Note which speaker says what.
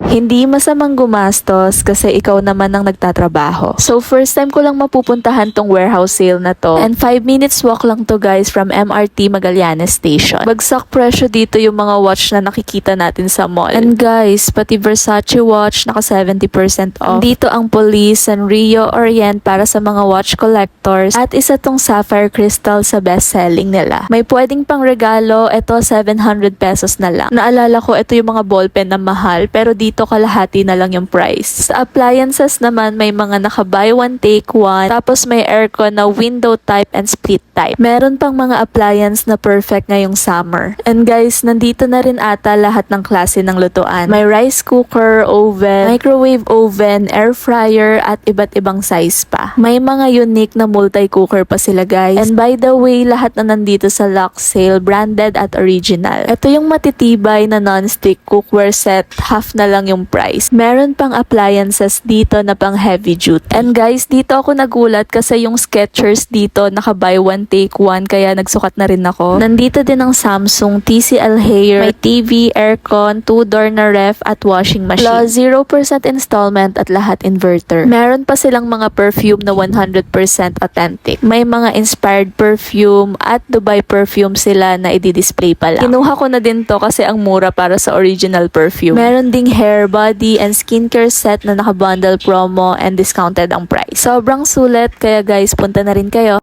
Speaker 1: Hindi masamang gumastos kasi ikaw naman ang nagtatrabaho. So first time ko lang mapupuntahan tong warehouse sale na to. And 5 minutes walk lang to guys from MRT Magallanes Station. Bagsak presyo dito yung mga watch na nakikita natin sa mall. And guys, pati Versace watch naka 70% off. Dito ang Police Sanrio Orient para sa mga watch collectors. At isa tong sapphire crystal sa best selling nila. May pwedeng pang regalo, ito 700 pesos na lang. Naalala ko ito yung mga ballpen na mahal pero dito kalahati na lang yung price. Sa appliances naman may mga naka buy one take one, tapos may aircon na window type and split type. Meron pang mga appliance na perfect ngayong summer. And guys, nandito na rin ata lahat ng klase ng lutuan. May rice cooker, oven, microwave oven, air fryer at iba't ibang size pa. May mga unique na multi-cooker pa sila guys. And by the way, lahat na nandito sa Lux Sale, branded at original. Ito yung matitibay na non-stick cookware set, half na lang yung price. Meron pang appliances dito na pang heavy duty. And guys, dito ako nagulat kasi yung Skechers dito naka buy one take one kaya nagsukat na rin ako. Nandito din ang Samsung TCL Haier, may TV, aircon, 2-door na ref at washing machine. Plus 0% installment at lahat inverter. Meron pa silang mga perfume na 100% authentic. May mga inspired perfume at Dubai perfume sila na i-display pa lang. Kinuha ko na din to kasi ang mura para sa original perfume. Meron ding hair, body, and skincare set na naka-bundle promo and discounted ang price. Sobrang sulit kaya guys, punta na rin kayo.